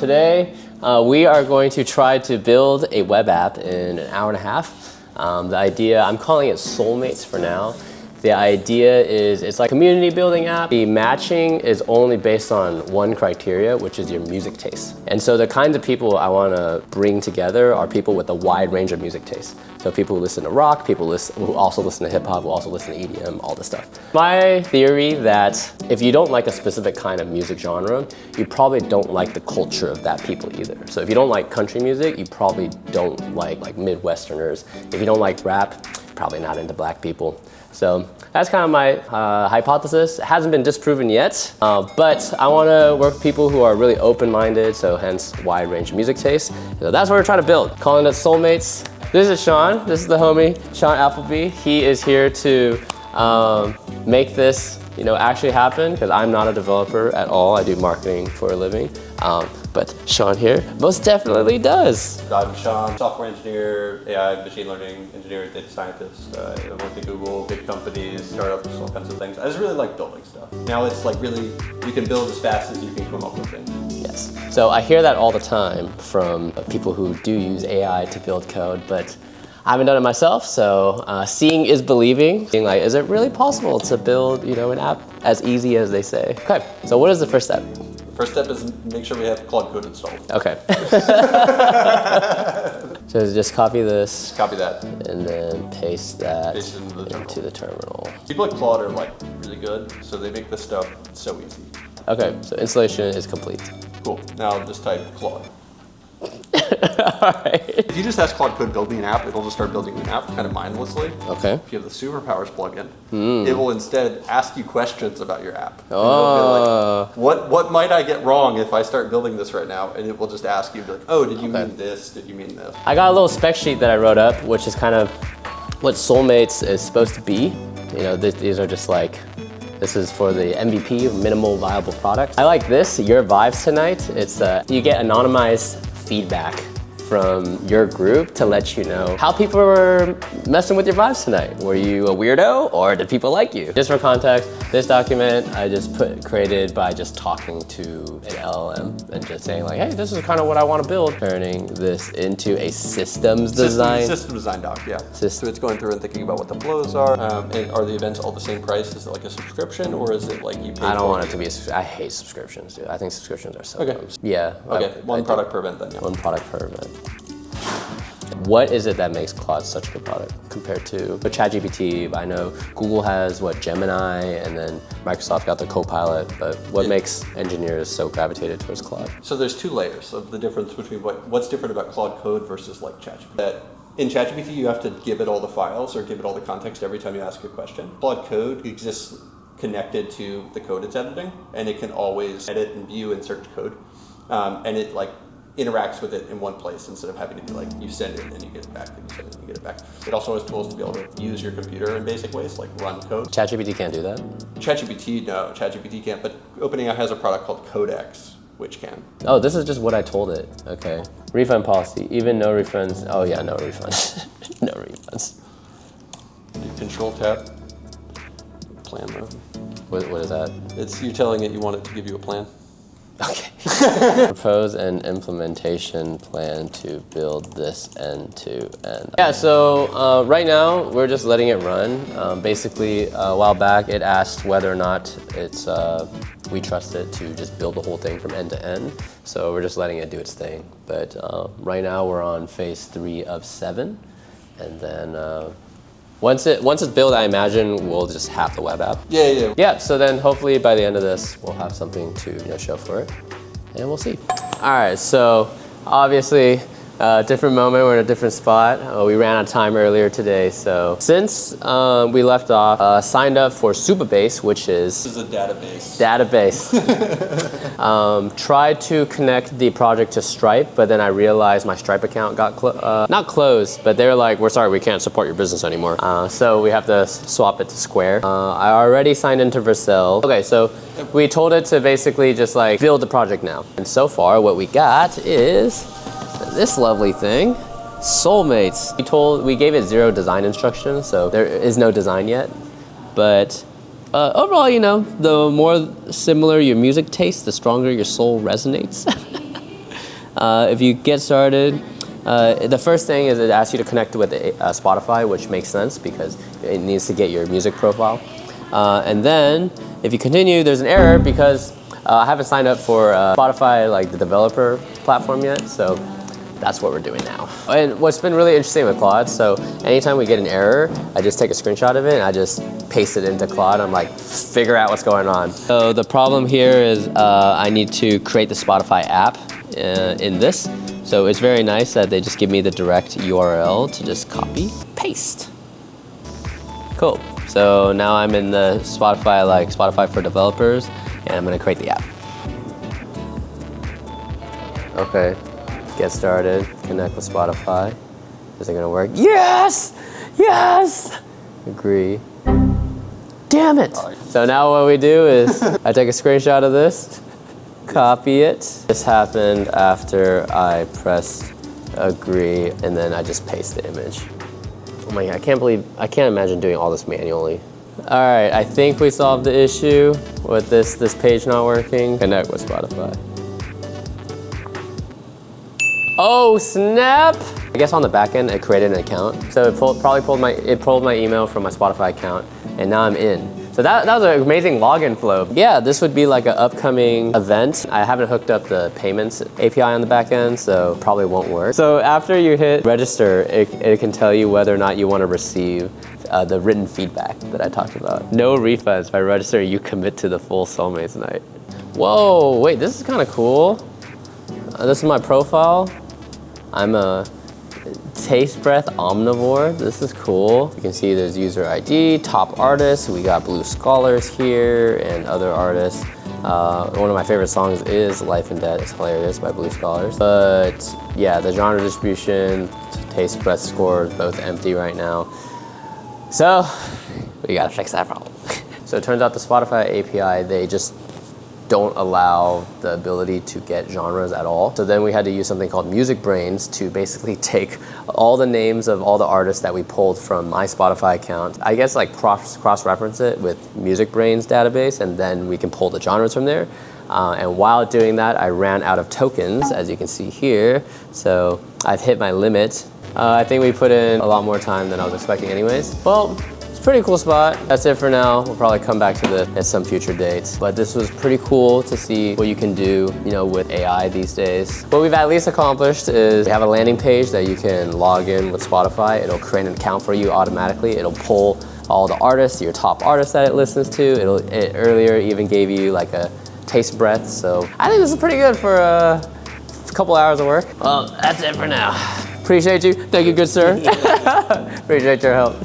today we are going to try to build a web app in an hour and a half. The idea, I'm calling it Soulmates for now. The idea is it's like a community building app. The matching is only based on one criteria, which is your music taste. And so the kinds of people I want to bring together are people with a wide range of music tastes. So people who listen to rock, people who also listen to hip hop, who also listen to EDM, all this stuff. My theory that if you don't like a specific kind of music genre, you probably don't like the culture of that people either. So if you don't like country music, you probably don't like Midwesterners. If you don't like rap, probably not into black people. So that's kind of my hypothesis. It hasn't been disproven yet, but I want to work with people who are really open-minded, so hence wide range of music taste. So that's what we're trying to build, calling it Soulmates. This is Sean, this is the homie, Sean Appleby. He is here to make this actually happen, because I'm not a developer at all. I do marketing for a living. But Sean here most definitely does. I'm Sean, software engineer, AI, machine learning engineer, data scientist. I work at Google, big companies, startups, all kinds of things. I just really like building stuff. Now it's like really, you can build as fast as you can come up with things. Yes. So I hear that all the time from people who do use AI to build code, but I haven't done it myself, so seeing is believing. Being like, is it really possible to build an app as easy as they say? Okay, so what is the first step? First step is make sure we have Claude Code installed. Okay. So just copy this. Just copy that. And then paste that into the terminal. People like Claude are really good, so they make this stuff so easy. Okay, so installation is complete. Cool, now just type Claude. Alright. If you just ask Claude Code build me an app, it'll just start building an app kind of mindlessly. Okay. If you have the Superpowers plugin, it will instead ask you questions about your app. Oh. Like, what might I get wrong if I start building this right now? And it will just ask you, like, oh, did you mean this? Did you mean this? I got a little spec sheet that I wrote up, which is kind of what Soulmates is supposed to be. These are just like, this is for the MVP, minimal viable product. I like this, your vibes tonight. It's you get anonymized feedback from your group to let you know how people were messing with your vibes tonight. Were you a weirdo or did people like you? Just for context, this document I just created by just talking to an LLM and just saying like, hey, this is kind of what I want to build. Turning this into a systems design. System design doc, yeah. So it's going through and thinking about what the flows are. And are the events all the same price? Is it like a subscription or is it like you pay? I don't want it to be I hate subscriptions, dude. I think subscriptions are so dumb. Yeah. Okay, one product per event then, yeah. One product per event. What is it that makes Claude such a good product compared to ChatGPT? I know Google has Gemini, and then Microsoft got the Copilot, but what makes engineers so gravitated towards Claude? So there's two layers of the difference between what's different about Claude Code versus like ChatGPT. That in ChatGPT you have to give it all the files or give it all the context every time you ask a question. Claude Code exists connected to the code it's editing, and it can always edit and view and search code, and it interacts with it in one place instead of having to be like, you send it and then you get it back, and you send it and you get it back. It also has tools to be able to use your computer in basic ways, like run code. ChatGPT can't do that? ChatGPT, no, ChatGPT can't, but OpenAI has a product called Codex, which can. Oh, this is just what I told it. Okay. Refund policy, even no refunds. Oh yeah, no refunds. No refunds. Control tab, plan mode. What is that? It's you telling it you want it to give you a plan. Okay. Propose an implementation plan to build this end to end. Yeah, so right now we're just letting it run. Basically, a while back it asked whether or not we trust it to just build the whole thing from end to end. So we're just letting it do its thing. But right now we're on phase 3 of 7, and then once it's built, I imagine we'll just have the web app. Yeah. Yeah, so then hopefully by the end of this, we'll have something to show for it, and we'll see. All right, so obviously, different moment, we're in a different spot. We ran out of time earlier today, so since we left off, signed up for Supabase, which is... This is a database. Tried to connect the project to Stripe, but then I realized my Stripe account got not closed, but they were like, we're sorry, we can't support your business anymore. So we have to swap it to Square. I already signed into Vercel. Okay, so we told it to basically just build the project now. And so far, what we got is this lovely thing, Soulmates. We gave it 0 design instructions, so there is no design yet. But overall, the more similar your music taste, the stronger your soul resonates. If you get started, the first thing is it asks you to connect with Spotify, which makes sense because it needs to get your music profile. And then if you continue, there's an error because I haven't signed up for Spotify, like the developer platform yet. So that's what we're doing now. And what's been really interesting with Claude, so anytime we get an error, I just take a screenshot of it and I just paste it into Claude. I'm like, figure out what's going on. So the problem here is I need to create the Spotify app in this. So it's very nice that they just give me the direct URL to just copy, paste. Cool. So now I'm in the Spotify, like Spotify for developers, and I'm gonna create the app. Okay. Get started, connect with Spotify. Is it gonna work? Yes! Yes! Agree. Damn it! So now what we do is I take a screenshot of this, copy it. This happened after I pressed agree, and then I just paste the image. Oh my God, I can't imagine doing all this manually. All right, I think we solved the issue with this page not working. Connect with Spotify. Oh snap! I guess on the back end it created an account. So it probably pulled my email from my Spotify account, and now I'm in. So that was an amazing login flow. Yeah, this would be like an upcoming event. I haven't hooked up the payments API on the back end, so probably won't work. So after you hit register, it can tell you whether or not you want to receive the written feedback that I talked about. No refunds. If I register, you commit to the full Soulmates night. Whoa, wait, this is kind of cool. This is my profile. I'm a taste breath omnivore. This is cool. You can see there's user ID, top artists. We got Blue Scholars here and other artists. One of my favorite songs is Life and Death. It's hilarious by Blue Scholars. But yeah, the genre distribution, taste breath scores, both empty right now. So we gotta fix that problem. So it turns out the Spotify API, they just don't allow the ability to get genres at all. So then we had to use something called MusicBrainz to basically take all the names of all the artists that we pulled from my Spotify account. I guess like cross-reference it with MusicBrainz database, and then we can pull the genres from there. And while doing that, I ran out of tokens, as you can see here. So I've hit my limit. I think we put in a lot more time than I was expecting anyways. Well, pretty cool spot. That's it for now. We'll probably come back to this at some future dates. But this was pretty cool to see what you can do, with AI these days. What we've at least accomplished is we have a landing page that you can log in with Spotify. It'll create an account for you automatically. It'll pull all the artists, your top artists that it listens to. It earlier even gave you like a taste breath. So I think this is pretty good for a couple hours of work. Well, that's it for now. Appreciate you. Thank you, good sir. Appreciate your help.